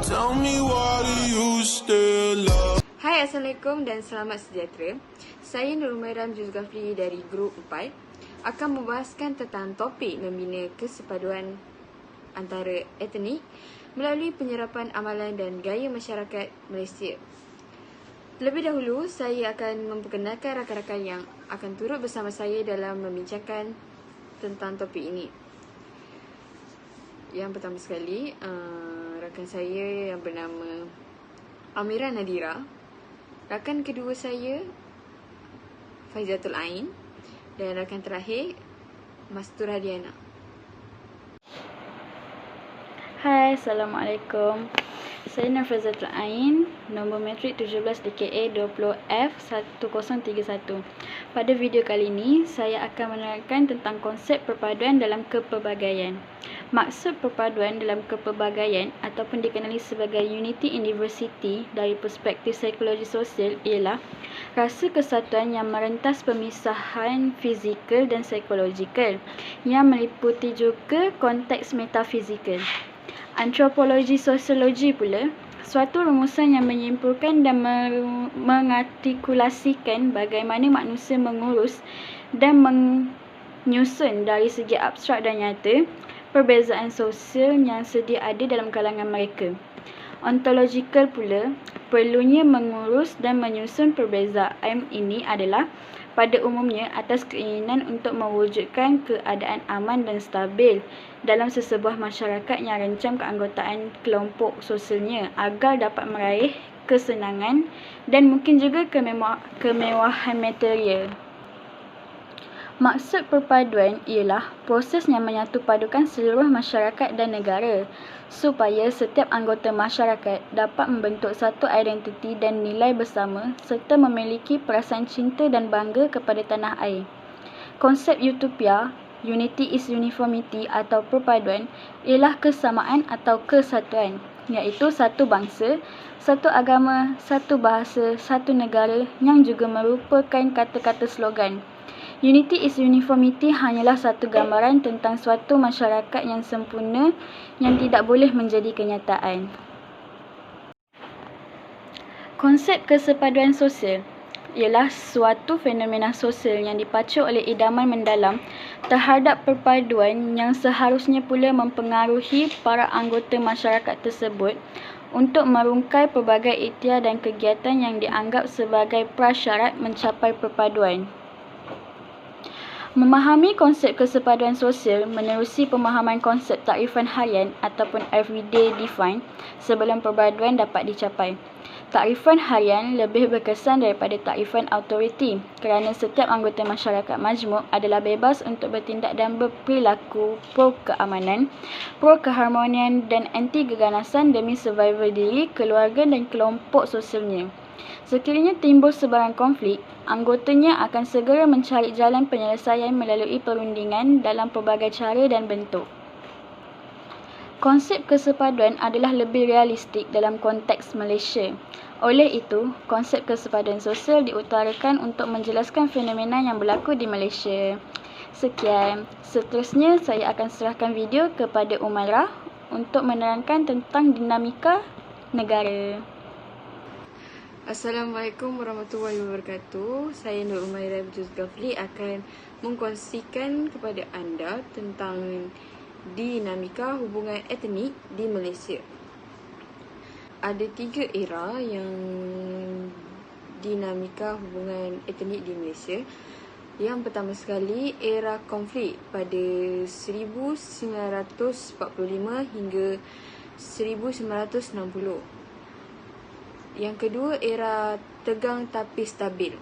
Tell me why do you still love? Hai, Assalamualaikum dan selamat sejahtera. Saya Nur Umairah Zulkifli dari Grup 4 akan membahaskan tentang topik membina kesepaduan antara etnik melalui penyerapan amalan dan gaya masyarakat Malaysia. Terlebih dahulu, saya akan memperkenalkan rakan-rakan yang akan turut bersama saya dalam membincangkan tentang topik ini. Yang pertama sekali, rakan saya yang bernama Amira Nadira. Rakan kedua saya, Faizatul Ain. Dan rakan terakhir, Mastur Hadiana. Hai, Assalamualaikum. Saya Nur Faizatul Ain, nombor matrik 17 DKA 20F1031. Pada video kali ini, saya akan menerangkan tentang konsep perpaduan dalam kepelbagaian. Maksud perpaduan dalam kepelbagaian ataupun dikenali sebagai unity in diversity dari perspektif psikologi sosial ialah rasa kesatuan yang merentas pemisahan fizikal dan psikologikal yang meliputi juga konteks metafizikal. Antropologi sosiologi pula suatu rumusan yang menyimpulkan dan mengartikulasikan bagaimana manusia mengurus dan menyusun dari segi abstrak dan nyata perbezaan sosial yang sedia ada dalam kalangan mereka. Ontologikal pula, perlunya mengurus dan menyusun perbezaan ini adalah pada umumnya atas keinginan untuk mewujudkan keadaan aman dan stabil dalam sesebuah masyarakat yang rencam keanggotaan kelompok sosialnya agar dapat meraih kesenangan dan mungkin juga kemewahan material. Maksud perpaduan ialah proses yang menyatu padukan seluruh masyarakat dan negara supaya setiap anggota masyarakat dapat membentuk satu identiti dan nilai bersama serta memiliki perasaan cinta dan bangga kepada tanah air. Konsep utopia, unity is uniformity atau perpaduan ialah kesamaan atau kesatuan, iaitu satu bangsa, satu agama, satu bahasa, satu negara yang juga merupakan kata-kata slogan. Unity is uniformity hanyalah satu gambaran tentang suatu masyarakat yang sempurna yang tidak boleh menjadi kenyataan. Konsep kesepaduan sosial ialah suatu fenomena sosial yang dipacu oleh idaman mendalam terhadap perpaduan yang seharusnya pula mempengaruhi para anggota masyarakat tersebut untuk merungkai pelbagai ikhtiar dan kegiatan yang dianggap sebagai prasyarat mencapai perpaduan. Memahami konsep kesepaduan sosial menerusi pemahaman konsep takrifan harian ataupun everyday define sebelum perpaduan dapat dicapai. Takrifan harian lebih berkesan daripada takrifan autoriti kerana setiap anggota masyarakat majmuk adalah bebas untuk bertindak dan berperilaku pro keamanan, pro keharmonian dan anti keganasan demi survival diri, keluarga dan kelompok sosialnya. Sekiranya timbul sebarang konflik, anggotanya akan segera mencari jalan penyelesaian melalui perundingan dalam pelbagai cara dan bentuk. Konsep kesepaduan adalah lebih realistik dalam konteks Malaysia. Oleh itu, konsep kesepaduan sosial diutarakan untuk menjelaskan fenomena yang berlaku di Malaysia. Sekian. Seterusnya, saya akan serahkan video kepada Umairah untuk menerangkan tentang dinamika negara. Assalamualaikum warahmatullahi wabarakatuh. Saya Nur Umairah Zulkifli akan mengkongsikan kepada anda tentang dinamika hubungan etnik di Malaysia. Ada 3 era yang dinamika hubungan etnik di Malaysia. Yang pertama sekali, era konflik pada 1945 hingga 1960. Yang kedua, era tegang tapi stabil,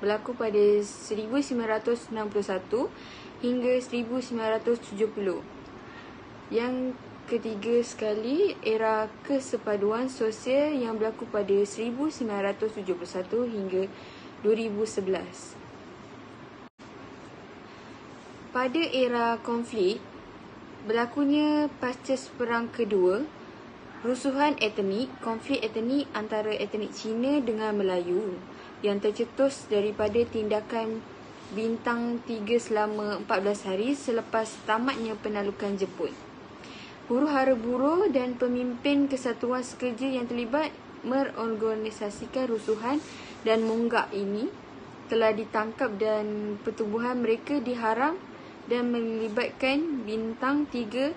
berlaku pada 1961 hingga 1970. Yang ketiga sekali, era kesepaduan sosial yang berlaku pada 1971 hingga 2011. Pada era konflik, berlakunya pasca Perang Kedua, rusuhan etnik, konflik etnik antara etnik Cina dengan Melayu yang tercetus daripada tindakan Bintang 3 selama 14 hari selepas tamatnya penalukan Jepun. Huru-hara buruh dan pemimpin kesatuan sekerja yang terlibat mengorganisasikan rusuhan dan monggak ini telah ditangkap dan pertubuhan mereka diharam dan melibatkan bintang 3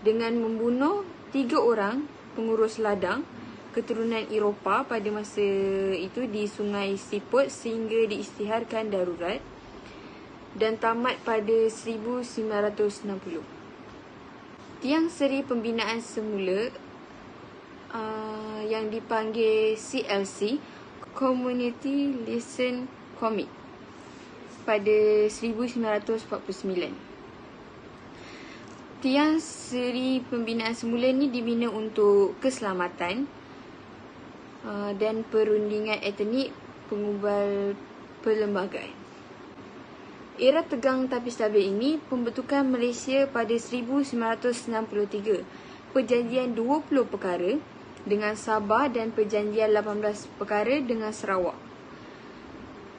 dengan membunuh 3 orang pengurus ladang keturunan Eropah pada masa itu di Sungai Siput sehingga diisytiharkan darurat dan tamat pada 1960. Tiang Seri Pembinaan semula yang dipanggil CLC, Community Liaison Committee, pada 1949. Tiang Seri Pembinaan semula ni dibina untuk keselamatan dan perundingan etnik pengubal perlembagaan. Era tegang tapi stabil ini, pembentukan Malaysia pada 1963, perjanjian 20 perkara dengan Sabah dan perjanjian 18 perkara dengan Sarawak.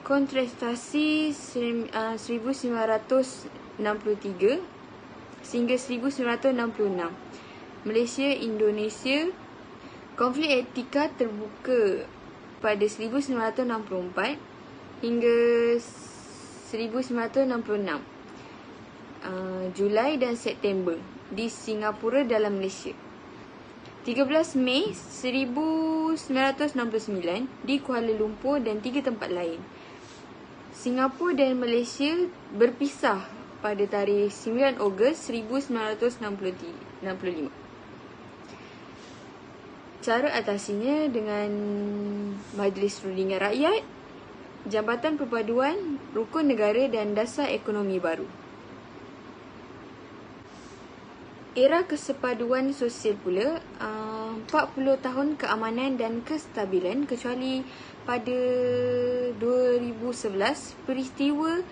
Kontestasi 1963 sehingga 1966. Malaysia Indonesia, konflik etika terbuka pada 1964 hingga 1966, Julai dan September di Singapura dalam Malaysia. 13 Mei 1969 di Kuala Lumpur dan 3 tempat lain. Singapura dan Malaysia berpisah pada tarikh 9 Ogos 1965. Cara atasinya dengan Majlis Rundingan Rakyat, Jabatan Perpaduan, Rukun Negara dan Dasar Ekonomi Baru. Era kesepaduan sosial pula, 40 tahun keamanan dan kestabilan kecuali pada 2011 peristiwa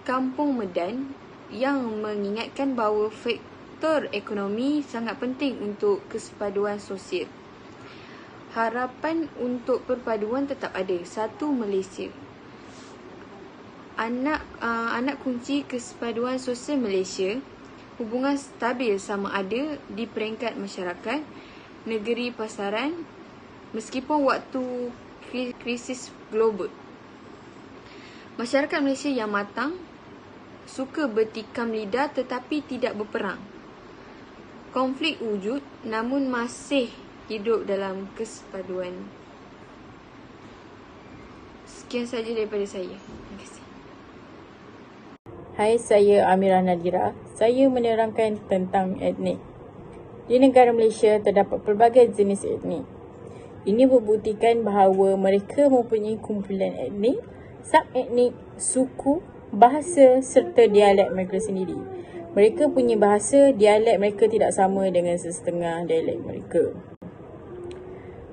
Kampung Medan yang mengingatkan bahawa faktor ekonomi sangat penting untuk kesepaduan sosial. Harapan untuk perpaduan tetap ada. Satu, Malaysia. Anak kunci kesepaduan sosial Malaysia, hubungan stabil sama ada di peringkat masyarakat, negeri pasaran, meskipun waktu krisis global. Masyarakat Malaysia yang matang, suka bertikam lidah tetapi tidak berperang. Konflik wujud namun masih hidup dalam kesepaduan. Sekian saja daripada saya. Terima kasih. Hai, saya Amirah Nadira. Saya menerangkan tentang etnik. Di negara Malaysia terdapat pelbagai jenis etnik. Ini membuktikan bahawa mereka mempunyai kumpulan etnik, sub-etnik, suku, bahasa serta dialek mereka sendiri. Mereka punya bahasa, dialek mereka tidak sama dengan sesetengah dialek mereka.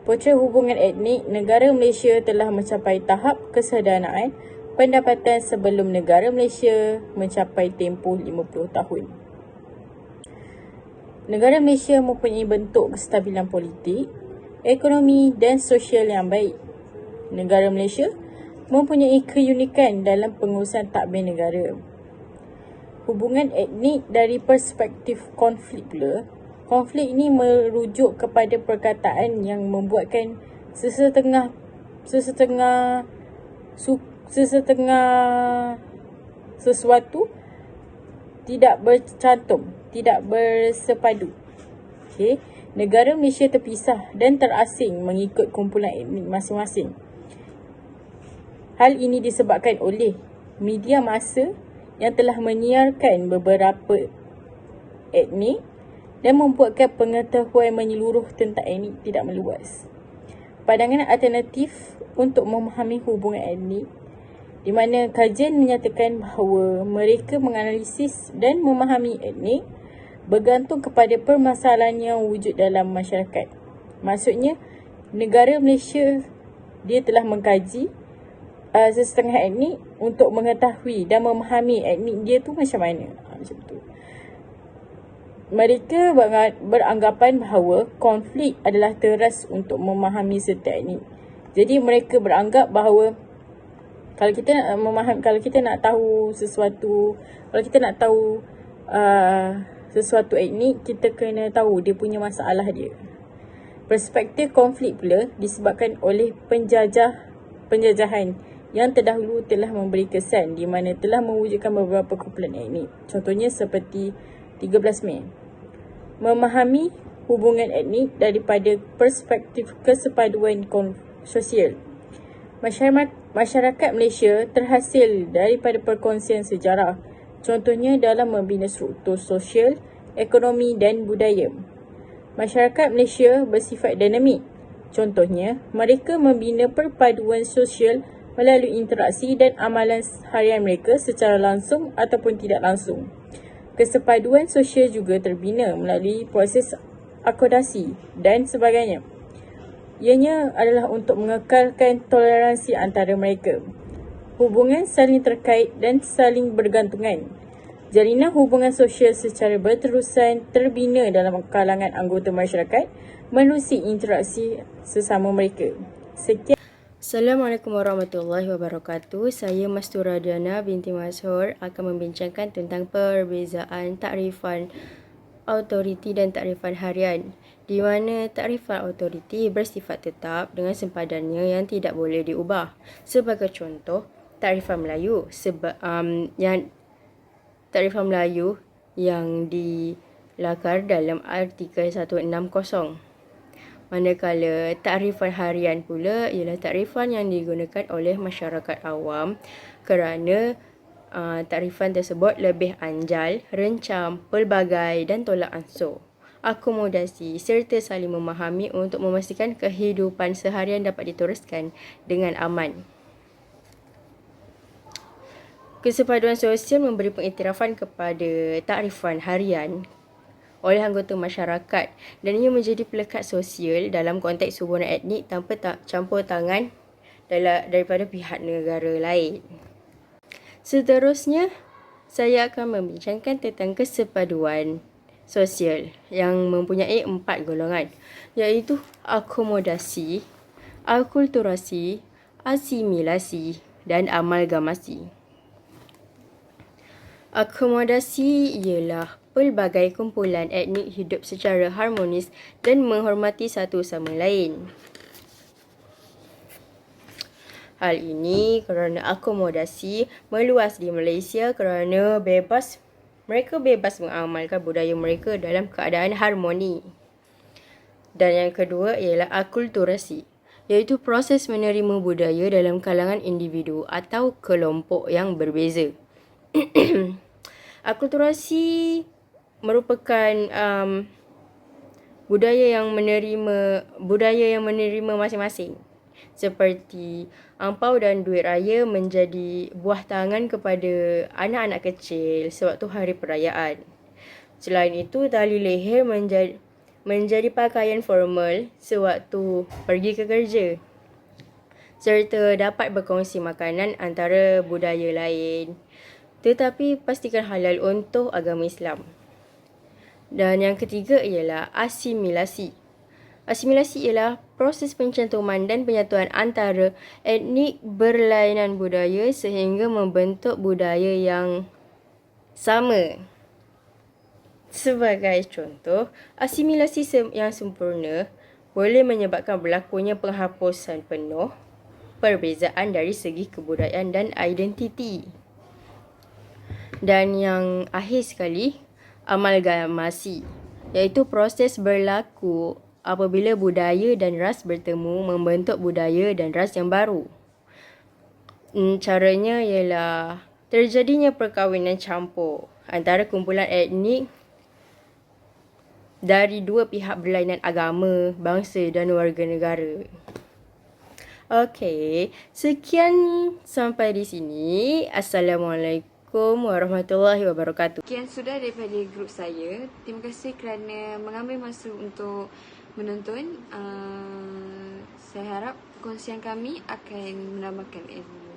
Portret hubungan etnik, negara Malaysia telah mencapai tahap kesederhanaan pendapatan sebelum negara Malaysia mencapai tempoh 50 tahun. Negara Malaysia mempunyai bentuk kestabilan politik, ekonomi dan sosial yang baik. Negara Malaysia mempunyai keunikan dalam pengurusan tadbir negara. Hubungan etnik dari perspektif konflik pula, konflik ini merujuk kepada perkataan yang membuatkan sesetengah sesuatu tidak bercantum, tidak bersepadu. Okay. Negara Malaysia terpisah dan terasing mengikut kumpulan etnik masing-masing. Hal ini disebabkan oleh media massa yang telah menyiarkan beberapa etnik dan membuatkan pengetahuan menyeluruh tentang etnik tidak meluas. Pandangan alternatif untuk memahami hubungan etnik, di mana kajian menyatakan bahawa mereka menganalisis dan memahami etnik bergantung kepada permasalahan yang wujud dalam masyarakat. Maksudnya, negara Malaysia dia telah mengkaji sesetengah etnik untuk mengetahui dan memahami etnik dia tu macam mana. Macam tu. Mereka beranggapan bahawa konflik adalah teras untuk memahami setiap etnik. Jadi mereka beranggap bahawa kalau kita nak memahami, kalau kita nak tahu sesuatu, kalau kita nak tahu sesuatu etnik, kita kena tahu dia punya masalah dia. Perspektif konflik pula disebabkan oleh penjajahan yang terdahulu telah memberi kesan di mana telah mewujudkan beberapa kumpulan etnik. Contohnya seperti 13 Mei. Memahami hubungan etnik daripada perspektif kesepaduan sosial. Masyarakat Malaysia terhasil daripada perkongsian sejarah. Contohnya dalam membina struktur sosial, ekonomi dan budaya. Masyarakat Malaysia bersifat dinamik. Contohnya, mereka membina perpaduan sosial melalui interaksi dan amalan harian mereka secara langsung ataupun tidak langsung. Kesepaduan sosial juga terbina melalui proses akomodasi dan sebagainya. Ianya adalah untuk mengekalkan toleransi antara mereka. Hubungan saling terkait dan saling bergantungan. Jalinan hubungan sosial secara berterusan terbina dalam kalangan anggota masyarakat menerusi interaksi sesama mereka. Sekian. Assalamualaikum warahmatullahi wabarakatuh. Saya Mastura Diana binti Mashur akan membincangkan tentang perbezaan takrifan autoriti dan takrifan harian, di mana takrifan autoriti bersifat tetap dengan sempadannya yang tidak boleh diubah. Sebagai contoh, takrifan Melayu yang dilakar dalam artikel 160. Manakala takrifan harian pula ialah takrifan yang digunakan oleh masyarakat awam kerana takrifan tersebut lebih anjal, rencam, pelbagai dan tolak ansur, akomodasi serta saling memahami untuk memastikan kehidupan seharian dapat diteruskan dengan aman. Kesepaduan sosial memberi pengiktirafan kepada takrifan harian oleh anggota masyarakat dan ia menjadi pelekat sosial dalam konteks hubungan etnik tanpa campur tangan daripada pihak negara lain. Seterusnya, saya akan membincangkan tentang kesepaduan sosial yang mempunyai 4 golongan, iaitu akomodasi, akulturasi, asimilasi dan amalgamasi. Akomodasi ialah pelbagai kumpulan etnik hidup secara harmonis dan menghormati satu sama lain. Hal ini kerana akomodasi meluas di Malaysia kerana mereka bebas mengamalkan budaya mereka dalam keadaan harmoni. Dan yang kedua ialah akulturasi, iaitu proses menerima budaya dalam kalangan individu atau kelompok yang berbeza. Akulturasi merupakan budaya yang menerima masing-masing, seperti ampau dan duit raya menjadi buah tangan kepada anak-anak kecil sewaktu hari perayaan. Selain itu, tali leher menjadi pakaian formal sewaktu pergi ke kerja, serta dapat berkongsi makanan antara budaya lain, tetapi pastikan halal untuk agama Islam. Dan yang ketiga ialah asimilasi. Asimilasi ialah proses pencantuman dan penyatuan antara etnik berlainan budaya sehingga membentuk budaya yang sama. Sebagai contoh, asimilasi yang sempurna boleh menyebabkan berlakunya penghapusan penuh perbezaan dari segi kebudayaan dan identiti. Dan yang akhir sekali, amalgamasi, iaitu proses berlaku apabila budaya dan ras bertemu membentuk budaya dan ras yang baru. Caranya ialah terjadinya perkahwinan campur antara kumpulan etnik dari dua pihak berlainan agama, bangsa dan warga negara. Okey, sekian sampai di sini. Assalamualaikum warahmatullahi wabarakatuh. Sekian sudah daripada grup saya. Terima kasih kerana mengambil masa untuk menonton. Saya harap perkongsian kami akan menambahkan ilmu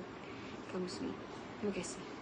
kamu semua. Terima kasih.